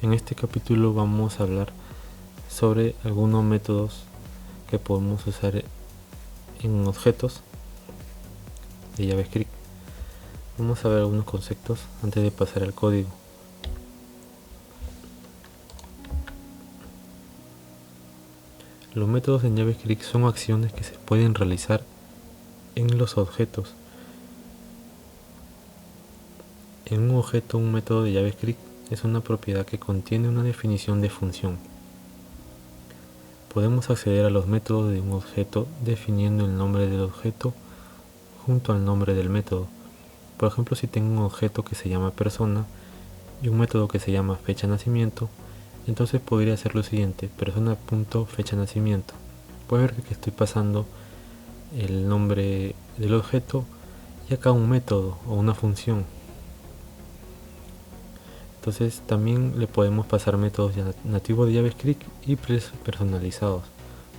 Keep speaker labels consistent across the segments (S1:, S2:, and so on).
S1: En este capítulo vamos a hablar sobre algunos métodos que podemos usar en objetos de JavaScript. Vamos a ver algunos conceptos antes de pasar al código. Los métodos en JavaScript son acciones que se pueden realizar en los objetos. En un objeto, un método de JavaScript es una propiedad que contiene una definición de función. Podemos acceder a los métodos de un objeto definiendo el nombre del objeto junto al nombre del método. Por ejemplo, si tengo un objeto que se llama persona y un método que se llama fecha de nacimiento, entonces podría hacer lo siguiente: persona.fechanacimiento. Puedes ver que estoy pasando el nombre del objeto y acá un método o una función. Entonces también le podemos pasar métodos nativos de JavaScript y personalizados.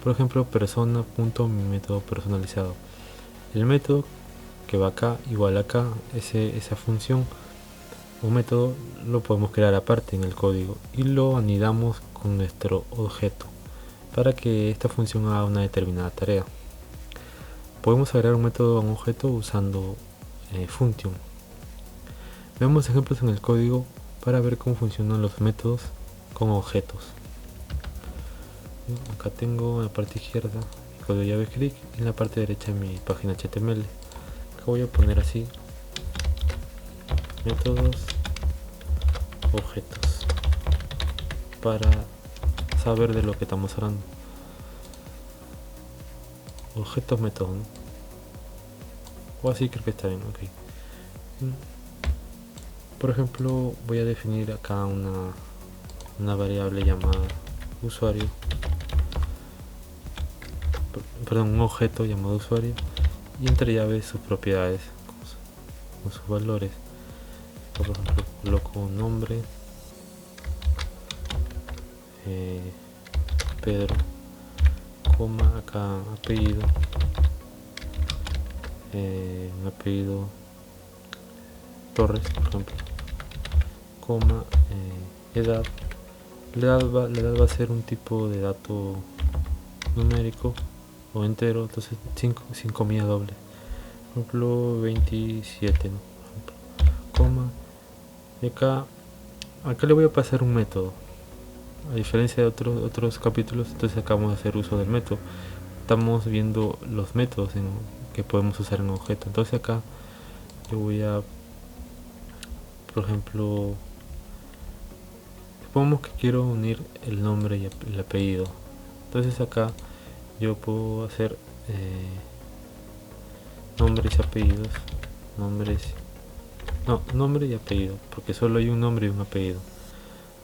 S1: Por ejemplo, persona.método personalizado. El método que va acá igual acá, esa función o método lo podemos crear aparte en el código y lo anidamos con nuestro objeto para que esta función haga una determinada tarea. Podemos agregar un método a un objeto usando function. Veamos ejemplos en el código para ver cómo funcionan los métodos con objetos. Acá tengo en la parte izquierda el código de JavaScript y en la parte derecha mi página HTML. Acá voy a poner así: métodos, objetos, para saber de lo que estamos hablando. Objetos, métodos, ¿no? O así creo que está bien, ok. Por ejemplo, voy a definir acá una variable llamada usuario, perdón, un objeto llamado usuario, y entre llaves sus propiedades con sus valores. Por ejemplo, coloco nombre, Pedro, coma, acá apellido, un apellido Torres, por ejemplo, coma, edad. La edad va a ser un tipo de dato numérico o entero, entonces 5 comillas dobles. Por ejemplo, 27, ¿no? Coma, y acá le voy a pasar un método. A diferencia de otros capítulos, entonces acá vamos a hacer uso del método. Estamos viendo los métodos que podemos usar en un objeto. Entonces acá yo voy a, por ejemplo, supongamos que quiero unir el nombre y el apellido. Entonces acá yo puedo hacer nombres y apellidos, nombre y apellido, porque solo hay un nombre y un apellido.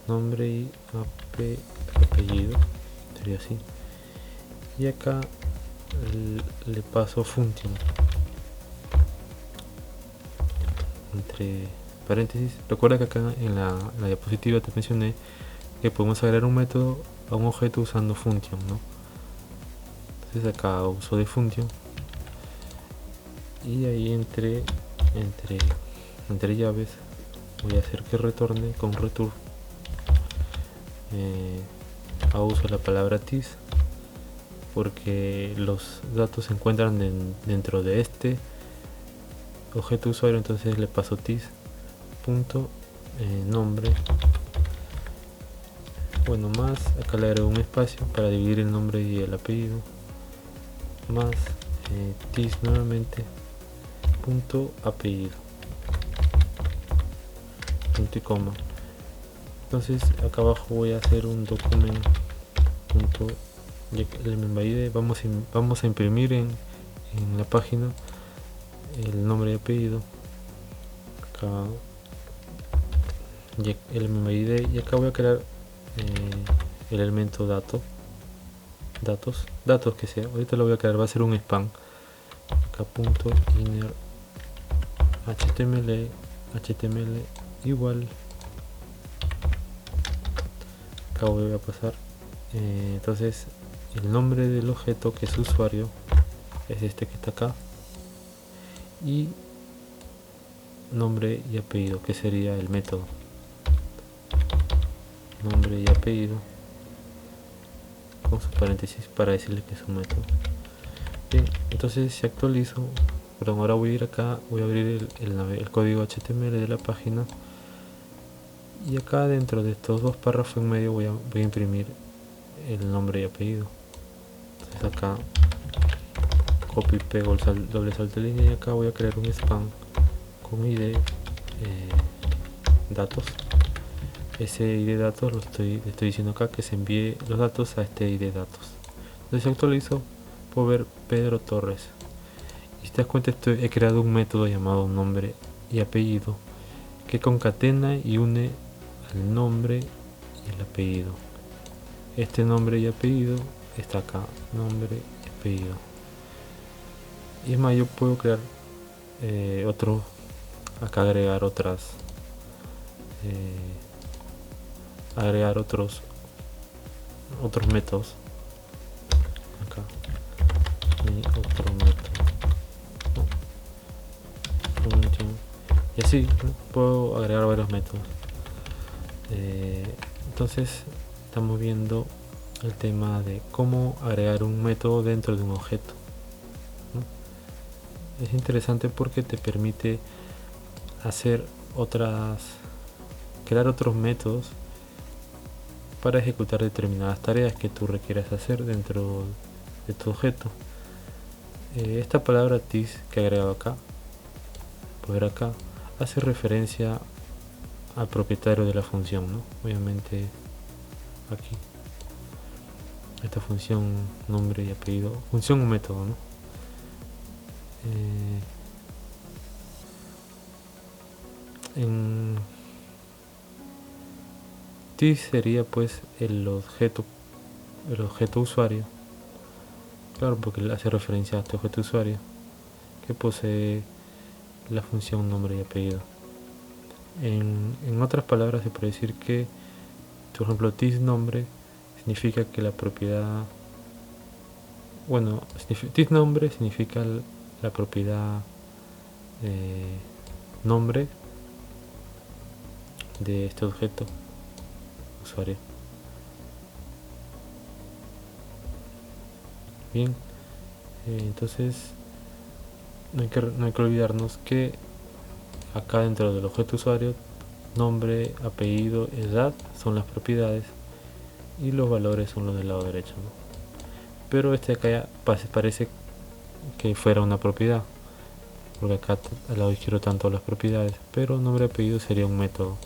S1: Nombre y apellido sería así, y acá le paso function entre paréntesis. Recuerda que acá en la diapositiva te mencioné que podemos agregar un método a un objeto usando function, ¿no? Entonces acá uso de function y ahí entre llaves voy a hacer que retorne con return a uso la palabra this, porque los datos se encuentran dentro de este objeto usuario. Entonces le paso this punto nombre, bueno, más, acá le agrego un espacio para dividir el nombre y el apellido, más this nuevamente punto apellido, punto y coma. Entonces acá abajo voy a hacer un documento punto id. Vamos a imprimir en la página el nombre y apellido. Acá id, y acá voy a crear el elemento datos que sea. Ahorita lo voy a crear, va a ser un span. Acá punto inner html igual. Acá voy a pasar entonces el nombre del objeto, que es usuario, es este que está acá, y nombre y apellido, que sería el método. nombre y apellido con su paréntesis para decirle que es un método. Bien, entonces si actualizo, perdón, ahora voy a ir acá, voy a abrir el código HTML de la página, y acá dentro de estos dos párrafos en medio voy a imprimir el nombre y apellido. Entonces acá copy, pego el doble salto de línea, y acá voy a crear un spam con id datos. Ese id datos le estoy diciendo acá que se envíe los datos a este id datos. Entonces si actualizo, puedo ver Pedro Torres, y si te das cuenta he creado un método llamado nombre y apellido que concatena y une al nombre y el apellido. Este nombre y apellido está acá, nombre y apellido. Y es más, yo puedo crear acá agregar otros métodos. Acá y otro método, ¿no? Y así, ¿no? Puedo agregar varios métodos. Entonces estamos viendo el tema de cómo agregar un método dentro de un objeto, ¿no? Es interesante porque te permite crear otros métodos para ejecutar determinadas tareas que tú requieras hacer dentro de tu objeto. Esta palabra this que he agregado acá, poder acá, hace referencia al propietario de la función, ¿no? Obviamente aquí esta función nombre y apellido, función o método, ¿no? En this sería pues el objeto usuario, claro, porque le hace referencia a este objeto usuario que posee la función nombre y apellido. En otras palabras se puede decir que, por ejemplo, this nombre significa que la propiedad, this nombre significa la propiedad nombre de este objeto usuario. Bien, entonces no hay que olvidarnos que acá dentro del objeto usuario, nombre, apellido, edad son las propiedades y los valores son los del lado derecho, ¿no? Pero este acá ya parece que fuera una propiedad, porque acá al lado izquierdo están todas las propiedades, pero nombre y apellido sería un método,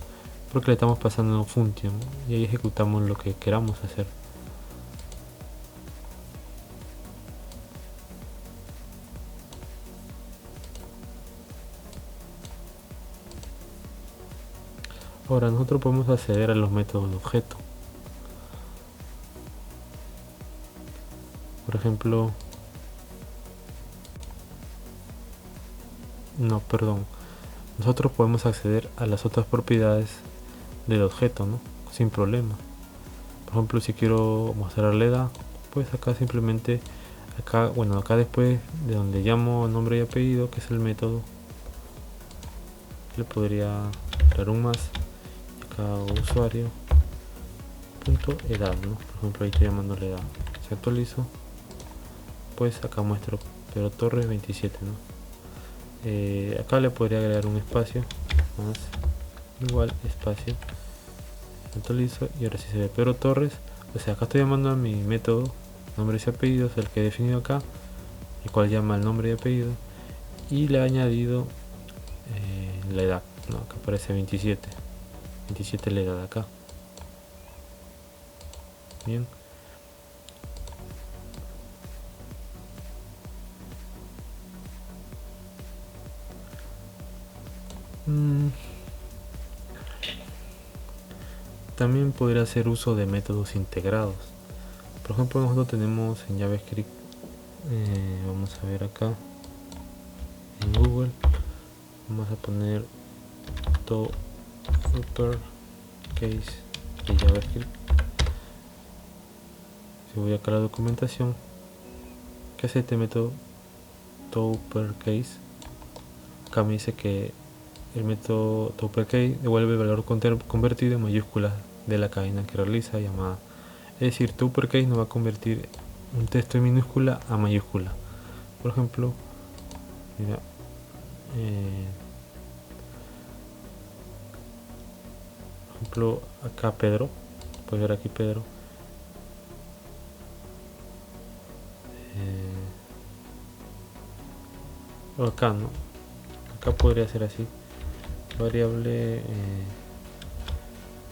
S1: porque le estamos pasando una función y ahí ejecutamos lo que queramos hacer. Ahora nosotros podemos acceder a los métodos de objeto. Por ejemplo, nosotros podemos acceder a las otras propiedades del objeto, ¿no? Sin problema. Por ejemplo, si quiero mostrarle edad, pues acá simplemente, acá después de donde llamo nombre y apellido, que es el método, le podría dar un más, acá usuario punto edad, ¿no? Por ejemplo, ahí estoy llamándole edad. Si actualizo, pues acá muestro Pedro Torres 27, ¿no? Acá le podría agregar un espacio más, igual espacio, actualizo y ahora sí se ve Pedro Torres. O sea, acá estoy llamando a mi método nombres y apellidos, el que he definido acá, el cual llama el nombre y apellido, y le he añadido la edad, ¿no? Acá aparece 27 la edad acá. Bien, también podría hacer uso de métodos integrados. Por ejemplo, nosotros tenemos en JavaScript, vamos a ver acá en Google, vamos a poner uppercase de JavaScript. Si voy acá a la documentación, ¿qué hace este método uppercase? Acá me dice que el método uppercase devuelve el valor convertido en mayúsculas de la cadena que realiza llamada. Es decir, tu uppercase no va a convertir un texto en minúscula a mayúscula. Por ejemplo, mira, acá Pedro, puedes ver aquí Pedro, o acá no, acá podría ser así, variable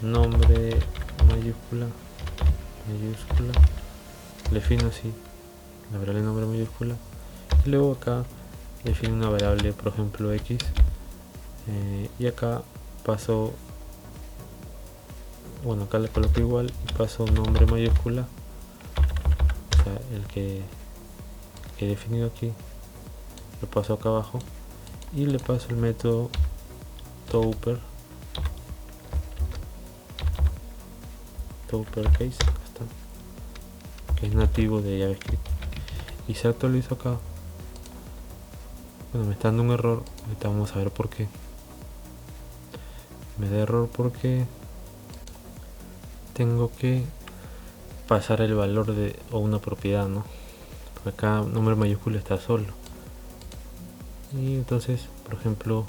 S1: nombre mayúscula, defino así la variable nombre mayúscula, y luego acá defino una variable, por ejemplo x, y acá paso, bueno, acá le coloco igual y paso nombre mayúscula, o sea, el que he definido aquí, lo paso acá abajo y le paso el método toUpperCase, acá está, que es nativo de JavaScript, y se actualiza acá. Bueno, me está dando un error, ahorita vamos a ver por qué. Me da error porque tengo que pasar el valor de o una propiedad, ¿no? Porque acá nombre mayúscula está solo, y entonces, por ejemplo,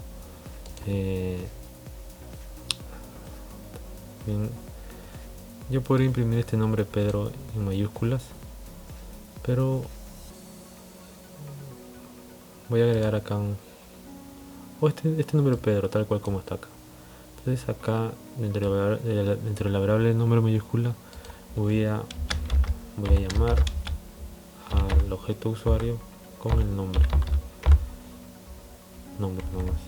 S1: bien, yo podría imprimir este nombre Pedro en mayúsculas, pero voy a agregar acá este nombre Pedro tal cual como está acá. Entonces acá dentro de la variable nombre mayúscula voy a llamar al objeto usuario con el nombre nomás.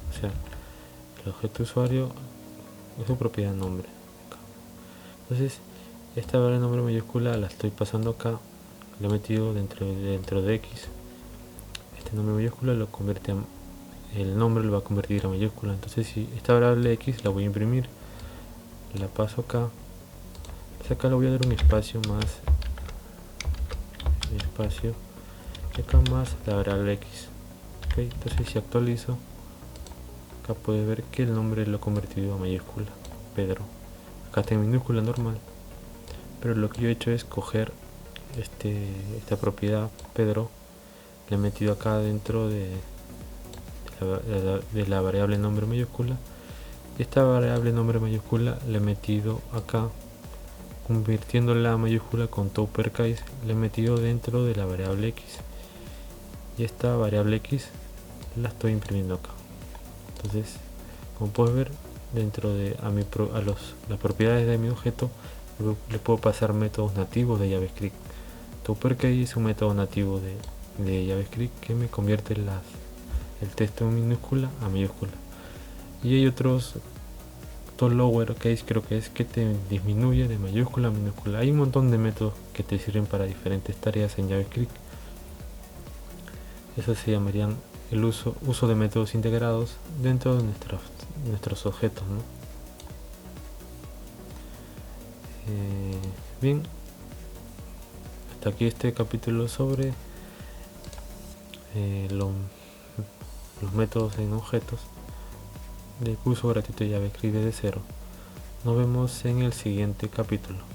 S1: O sea, el objeto usuario es su propiedad nombre. Entonces esta variable nombre mayúscula la estoy pasando acá, la he metido dentro de x. Este nombre mayúscula lo convierte a, el nombre lo va a convertir a mayúscula. Entonces si esta variable x la voy a imprimir, la paso acá, entonces acá le voy a dar un espacio más, y acá más la variable x. Okay, entonces si actualizo, acá puedes ver que el nombre lo he convertido a mayúscula, Pedro. Acá está en minúscula normal, pero lo que yo he hecho es coger esta propiedad Pedro, le he metido acá dentro de la variable nombre mayúscula. Esta variable nombre mayúscula le he metido acá, convirtiendo la mayúscula con toUpperCase, le he metido dentro de la variable x, y esta variable x la estoy imprimiendo acá. Entonces, como puedes ver, dentro de las propiedades de mi objeto le puedo pasar métodos nativos de JavaScript. toUpperCase es un método nativo de JavaScript que me convierte el texto en minúscula a mayúscula, y hay otros lowercase, creo que es, que te disminuye de mayúscula a minúscula. Hay un montón de métodos que te sirven para diferentes tareas en JavaScript. Eso se llamarían el uso de métodos integrados dentro de nuestros objetos, ¿no? Bien, hasta aquí este capítulo sobre los métodos en objetos del curso gratuito de JavaScript desde cero. Nos vemos en el siguiente capítulo.